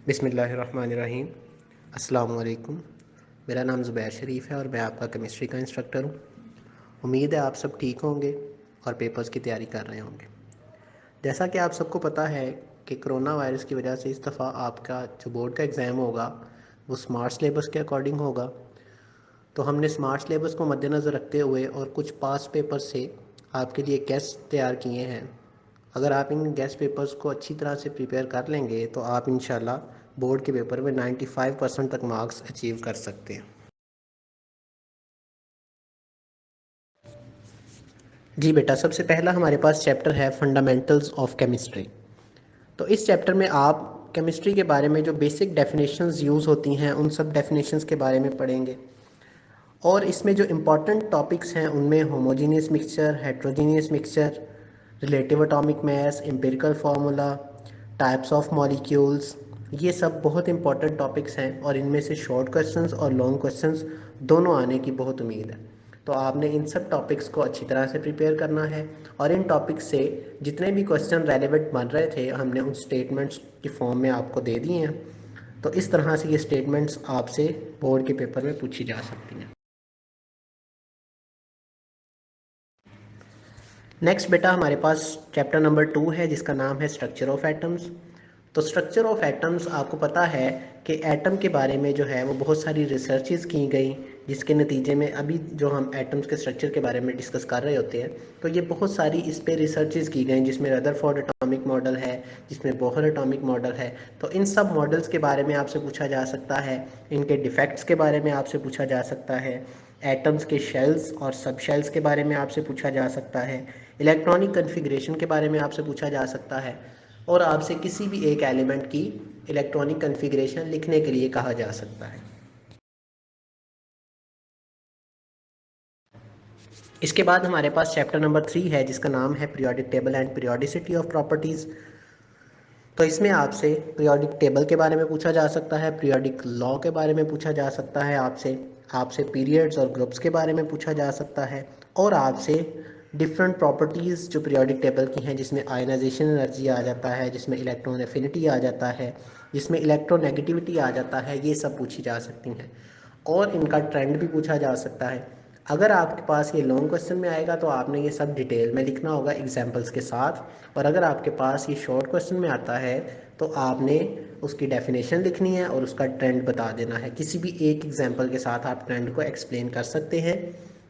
बिस्मिल्लाहिर्रहमानिर्रहीम। अस्सलाम वालेकुम। मेरा नाम ज़ुबैर शरीफ है और मैं आपका केमिस्ट्री का इंस्ट्रक्टर हूँ। उम्मीद है आप सब ठीक होंगे और पेपर्स की तैयारी कर रहे होंगे। जैसा कि आप सबको पता है कि कोरोना वायरस की वजह से इस दफ़ा आपका जो बोर्ड का एग्ज़ाम होगा वो स्मार्ट सिलेबस के अकॉर्डिंग होगा। तो हमने स्मार्ट सिलेबस को मद्देनज़र रखते हुए और कुछ पास पेपर से आपके लिए गेस्ट तैयार किए हैं। अगर आप इन गेस्ट पेपर्स को अच्छी तरह से प्रिपेयर कर लेंगे तो आप इंशाल्लाह बोर्ड के पेपर में 95% तक मार्क्स अचीव कर सकते हैं। जी बेटा, सबसे पहला हमारे पास चैप्टर है फंडामेंटल्स ऑफ केमिस्ट्री। तो इस चैप्टर में आप केमिस्ट्री के बारे में जो बेसिक डेफिनेशंस यूज़ होती हैं उन सब डेफिनेशंस के बारे में पढ़ेंगे। और इसमें जो इम्पॉर्टेंट टॉपिक्स हैं उनमें homogeneous mixture, heterogeneous mixture, relative atomic mass, empirical formula, types of molecules, ये सब बहुत इंपॉर्टेंट टॉपिक्स हैं और इनमें से शॉर्ट क्वेश्चंस और लॉन्ग क्वेश्चंस दोनों आने की बहुत उम्मीद है। तो आपने इन सब टॉपिक्स को अच्छी तरह से प्रिपेयर करना है और इन टॉपिक्स से जितने भी क्वेश्चन रेलेवेंट बन रहे थे हमने उन स्टेटमेंट्स की फॉर्म में आपको दे दिए हैं। तो इस तरह से ये स्टेटमेंट्स आपसे बोर्ड के पेपर में पूछी जा सकती हैं। नेक्स्ट बेटा हमारे पास चैप्टर नंबर 2 है जिसका नाम है स्ट्रक्चर ऑफ एटम्स। तो स्ट्रक्चर ऑफ एटम्स आपको पता है कि एटम के बारे में जो है वो बहुत सारी रिसर्चेज की गई, जिसके नतीजे में अभी जो हम एटम्स के स्ट्रक्चर के बारे में डिस्कस कर रहे होते हैं तो ये बहुत सारी इस पे रिसर्चेज की गई, जिसमें रदरफोर्ड एटॉमिक मॉडल है, जिसमें बोहर एटॉमिक मॉडल है। तो इन सब मॉडल्स के बारे में आपसे पूछा जा सकता है, इनके डिफेक्ट्स के बारे में आपसे पूछा जा सकता है, एटम्स के शेल्स और सब शेल्स के बारे में आपसे पूछा जा सकता है, इलेक्ट्रॉनिक कन्फिग्रेशन के बारे में आपसे पूछा जा सकता है और आपसे किसी भी एक एलिमेंट की इलेक्ट्रॉनिक कन्फिग्रेशन लिखने के लिए कहा जा सकता है। इसके बाद हमारे पास चैप्टर नंबर 3 है जिसका नाम है periodic table and periodicity of properties. तो इसमें आपसे पीरियोडिक टेबल के बारे में पूछा जा सकता है, पीरियोडिक लॉ के बारे में पूछा जा सकता है, आपसे आपसे पीरियड्स और ग्रुप्स के बारे में पूछा जा सकता है और आपसे डिफरेंट प्रॉपर्टीज़ जो पीरियोडिक टेबल की हैं, जिसमें आयनाइजेशन एनर्जी आ जाता है, जिसमें इलेक्ट्रॉन एफिनिटी आ जाता है, जिसमें इलेक्ट्रोनेगेटिविटी आ जाता है, ये सब पूछी जा सकती हैं और इनका ट्रेंड भी पूछा जा सकता है। अगर आपके पास ये लॉन्ग क्वेश्चन में आएगा तो आपने ये सब डिटेल में लिखना होगा एग्जांपल्स के साथ, और अगर आपके पास ये शॉर्ट क्वेश्चन में आता है तो आपने उसकी डेफिनेशन लिखनी है और उसका ट्रेंड बता देना है। किसी भी एक एग्जांपल के साथ आप ट्रेंड को एक्सप्लेन कर सकते हैं,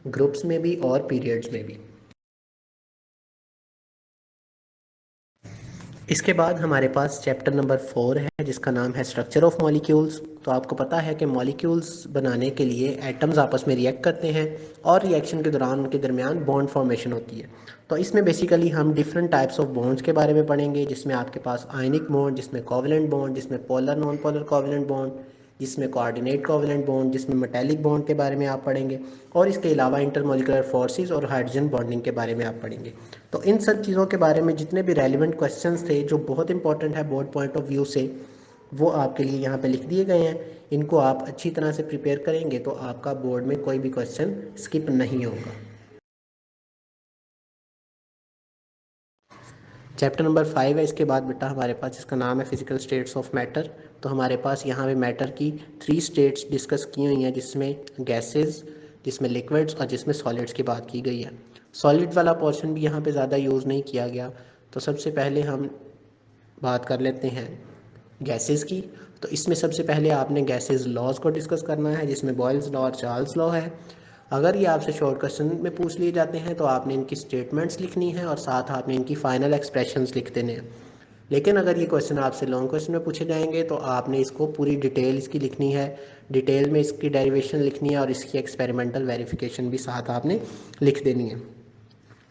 ग्रुप्स में भी और पीरियड्स में भी। इसके बाद हमारे पास चैप्टर नंबर 4 है जिसका नाम है स्ट्रक्चर ऑफ मॉलिक्यूल्स। तो आपको पता है कि मॉलिक्यूल्स बनाने के लिए एटम्स आपस में रिएक्ट करते हैं और रिएक्शन के दौरान उनके दरमियान बॉन्ड फॉर्मेशन होती है। तो इसमें बेसिकली हम डिफरेंट टाइप्स ऑफ बॉन्ड्स के बारे में पढ़ेंगे, जिसमें आपके पास आयनिक बॉन्ड, जिसमें कोवलेंट बॉन्ड, जिसमें polar non polar covalent bond, जिसमें कोऑर्डिनेट कोवलेंट बॉन्ड, जिसमें मेटेलिक बॉन्ड के बारे में आप पढ़ेंगे और इसके अलावा इंटरमॉलिक्यूलर फोर्सेस और हाइड्रोजन बॉन्डिंग के बारे में आप पढ़ेंगे। तो इन सब चीज़ों के बारे में जितने भी रेलिवेंट क्वेश्चंस थे जो बहुत इंपॉर्टेंट है बोर्ड पॉइंट ऑफ व्यू से, वो आपके लिए यहाँ पे लिख दिए गए हैं। इनको आप अच्छी तरह से प्रिपेयर करेंगे तो आपका बोर्ड में कोई भी क्वेश्चन स्किप नहीं होगा। चैप्टर नंबर 5 है इसके बाद बेटा हमारे पास, जिसका नाम है फिजिकल स्टेट्स ऑफ मैटर। तो हमारे पास यहाँ पे मैटर की 3 स्टेट्स डिस्कस की हुई हैं, जिसमें गैसेस, जिसमें लिक्विड्स और जिसमें सॉलिड्स की बात की गई है। सॉलिड वाला पोर्शन भी यहाँ पे ज़्यादा यूज़ नहीं किया गया। तो सबसे पहले हम बात कर लेते हैं गैसेस की। तो इसमें सबसे पहले आपने गैसेस लॉज को डिस्कस करना है, जिसमें बॉयल्स लॉ और चार्ल्स लॉ है। अगर ये आपसे शॉर्ट क्वेश्चन में पूछ लिए जाते हैं तो आपने इनकी स्टेटमेंट्स लिखनी है और साथ आपने इनकी फाइनल एक्सप्रेशंस लिख देने हैं। लेकिन अगर ये क्वेश्चन आपसे लॉन्ग क्वेश्चन में पूछे जाएंगे तो आपने इसको पूरी डिटेल इसकी लिखनी है, डिटेल में इसकी डेरिवेशन लिखनी है और इसकी एक्सपेरिमेंटल वेरिफिकेशन भी साथ आपने लिख देनी है।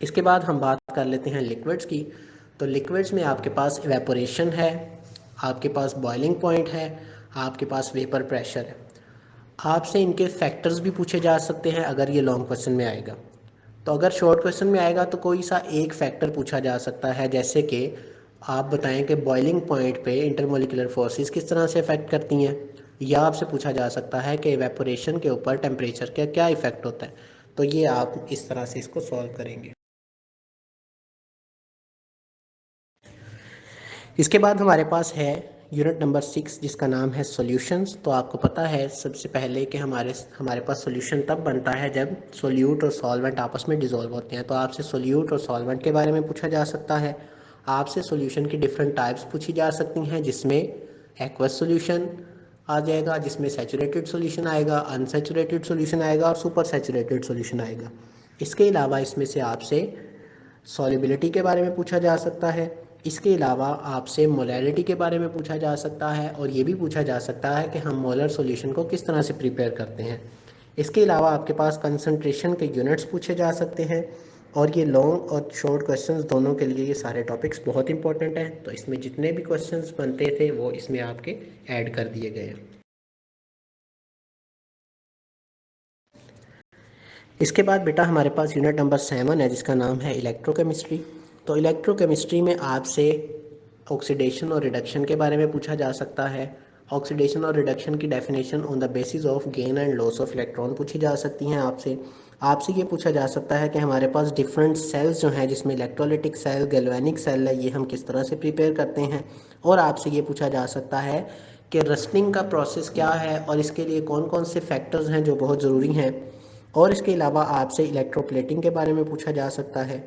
इसके बाद हम बात कर लेते हैं लिक्विड्स की। तो लिक्विड्स में आपके पास इवेपोरेशन है, आपके पास बॉइलिंग पॉइंट है, आपके पास वेपर प्रेशर है। आपसे इनके फैक्टर्स भी पूछे जा सकते हैं अगर ये लॉन्ग क्वेश्चन में आएगा। तो अगर शॉर्ट क्वेश्चन में आएगा तो कोई सा एक फैक्टर पूछा जा सकता है, जैसे कि आप बताएं कि बॉइलिंग पॉइंट पे इंटरमोलिकुलर फोर्सेस किस तरह से इफेक्ट करती हैं, या आपसे पूछा जा सकता है कि इवेपोरेशन के ऊपर टेम्परेचर का क्या इफेक्ट होता है। तो ये आप इस तरह से इसको सॉल्व करेंगे। इसके बाद हमारे पास है यूनिट नंबर 6 जिसका नाम है सॉल्यूशंस। तो आपको पता है सबसे पहले कि हमारे पास सॉल्यूशन तब बनता है जब सोल्यूट और सॉल्वेंट आपस में डिज़ोल्व होते हैं। तो आपसे सोल्यूट और सॉल्वेंट के बारे में पूछा जा सकता है। आपसे सॉल्यूशन की डिफरेंट टाइप्स पूछी जा सकती हैं, जिसमें एक्वस सॉल्यूशन आ जाएगा, जिसमें सैचुरेटेड सॉल्यूशन आएगा, अनसैचुरेटेड सॉल्यूशन आएगा और सुपर सैचुरेटेड सॉल्यूशन आएगा। इसके अलावा इसमें से आपसे सॉल्युबिलिटी के बारे में पूछा जा सकता है। इसके अलावा आपसे मोलैलिटी के बारे में पूछा जा सकता है और ये भी पूछा जा सकता है कि हम मोलर सॉल्यूशन को किस तरह से प्रिपेयर करते हैं। इसके अलावा आपके पास कंसंट्रेशन के यूनिट्स पूछे जा सकते हैं। और ये लॉन्ग और शॉर्ट क्वेश्चंस दोनों के लिए ये सारे टॉपिक्स बहुत इंपॉर्टेंट हैं। तो इसमें जितने भी क्वेश्चंस बनते थे वो इसमें आपके ऐड कर दिए गए हैं। इसके बाद बेटा हमारे पास यूनिट नंबर 7 है जिसका नाम है इलेक्ट्रोकेमिस्ट्री। तो इलेक्ट्रोकेमिस्ट्री में आपसे ऑक्सीडेशन और रिडक्शन के बारे में पूछा जा सकता है। ऑक्सीडेशन और रिडक्शन की definition on the basis of gain and loss of electron पूछी जा सकती हैं आपसे। आपसे ये पूछा जा सकता है कि हमारे पास डिफरेंट सेल्स जो हैं, जिसमें इलेक्ट्रोलिटिक सेल, गैल्वेनिक सेल है, ये हम किस तरह से प्रिपेयर करते हैं। और आपसे ये पूछा जा सकता है कि रस्टिंग का प्रोसेस क्या है और इसके लिए कौन कौन से फैक्टर्स हैं जो बहुत ज़रूरी हैं। और इसके अलावा आपसे इलेक्ट्रोप्लेटिंग के बारे में पूछा जा सकता है।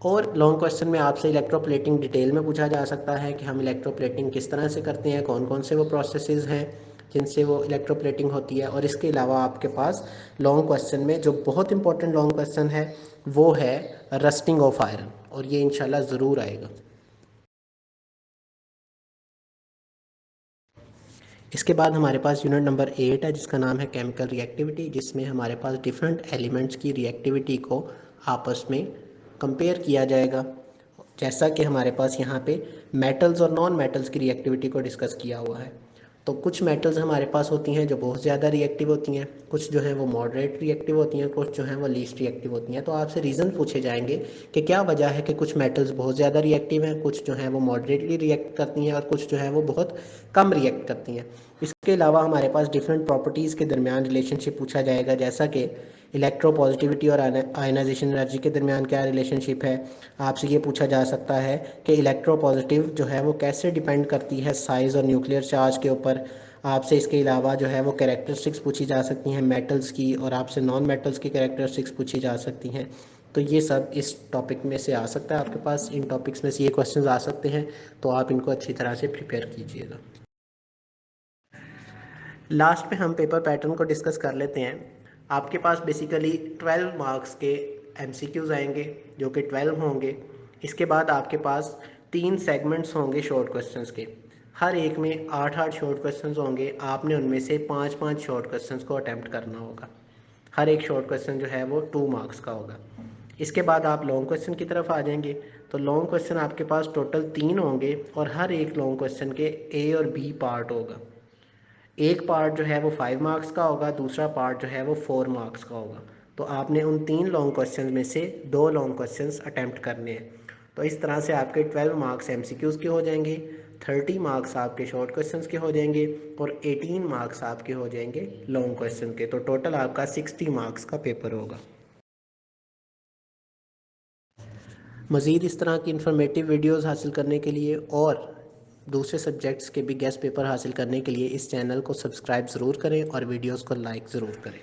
और लॉन्ग क्वेश्चन में आपसे इलेक्ट्रोप्लेटिंग डिटेल में पूछा जा सकता है कि हम इलेक्ट्रोप्लेटिंग किस तरह से करते हैं, कौन कौन से वो प्रोसेसेस हैं जिनसे वो इलेक्ट्रोप्लेटिंग होती है। और इसके अलावा आपके पास लॉन्ग क्वेश्चन में जो बहुत इंपॉर्टेंट लॉन्ग क्वेश्चन है वो है रस्टिंग ऑफ आयरन, और ये इंशाल्लाह ज़रूर आएगा। इसके बाद हमारे पास यूनिट नंबर 8 है जिसका नाम है केमिकल रिएक्टिविटी, जिसमें हमारे पास डिफरेंट एलिमेंट्स की रिएक्टिविटी को आपस में कंपेयर किया जाएगा। जैसा कि हमारे पास यहाँ पे मेटल्स और नॉन मेटल्स की रिएक्टिविटी को डिस्कस किया हुआ है। तो कुछ मेटल्स हमारे पास होती हैं जो बहुत ज़्यादा रिएक्टिव होती हैं, कुछ जो है वो मॉडरेट रिएक्टिव होती हैं, कुछ जो है वो लीस्ट रिएक्टिव होती हैं। तो आपसे रीज़न पूछे जाएंगे कि क्या वजह है कि कुछ मेटल्स बहुत ज़्यादा रिएक्टिव हैं, कुछ जो है वो मॉडरेटली रिएक्ट करती हैं और कुछ जो है वो बहुत कम रिएक्ट करती हैं। इसके अलावा हमारे पास डिफरेंट प्रॉपर्टीज़ के दरमियान रिलेशनशिप पूछा जाएगा, जैसा कि इलेक्ट्रोपॉजिटिविटी और आयनाइजेशन एनर्जी के दरमियान क्या रिलेशनशिप है। आपसे ये पूछा जा सकता है कि इलेक्ट्रोपॉजिटिव जो है वो कैसे डिपेंड करती है साइज़ और न्यूक्लियर चार्ज के ऊपर। आपसे इसके अलावा जो है वो कैरेक्टरिस्टिक्स पूछी जा सकती हैं मेटल्स की, और आपसे नॉन मेटल्स की कैरेक्टरिस्टिक्स पूछी जा सकती हैं। तो ये सब इस टॉपिक में से आ सकता है, आपके पास इन टॉपिक्स में से ये क्वेश्चंस आ सकते हैं। तो आप इनको अच्छी तरह से प्रिपेयर कीजिएगा। लास्ट में हम पेपर पैटर्न को डिस्कस कर लेते हैं। आपके पास बेसिकली 12 मार्क्स के एमसीक्यूज़ आएंगे जो कि 12 होंगे। इसके बाद आपके पास 3 सेगमेंट्स होंगे शॉर्ट क्वेश्चंस के। हर एक में 8-8 शॉर्ट क्वेश्चंस होंगे। आपने उनमें से 5-5 शॉर्ट क्वेश्चंस को अटैम्प्ट करना होगा। हर एक शॉर्ट क्वेश्चन जो है वो 2 मार्क्स का होगा। इसके बाद आप लॉन्ग क्वेश्चन की तरफ आ जाएंगे। तो लॉन्ग क्वेश्चन आपके पास टोटल 3 होंगे और हर एक लॉन्ग क्वेश्चन के ए और बी पार्ट होगा। एक पार्ट जो है वो 5 मार्क्स का होगा, दूसरा पार्ट जो है वो 4 मार्क्स का होगा। तो आपने उन 3 लॉन्ग क्वेश्चन में से 2 लॉन्ग क्वेश्चंस अटैम्प्ट करने हैं। तो इस तरह से आपके 12 मार्क्स एमसीक्यूज़ के हो जाएंगे, 30 मार्क्स आपके शॉर्ट क्वेश्चंस के हो जाएंगे और 18 मार्क्स आपके हो जाएंगे लॉन्ग क्वेश्चन के। तो टोटल आपका 60 मार्क्स का पेपर होगा। मज़ीद इस तरह की इन्फॉर्मेटिव वीडियोज़ हासिल करने के लिए और दूसरे सब्जेक्ट्स के भी गेस्ट पेपर हासिल करने के लिए इस चैनल को सब्सक्राइब ज़रूर करें और वीडियोज़ को लाइक ज़रूर करें।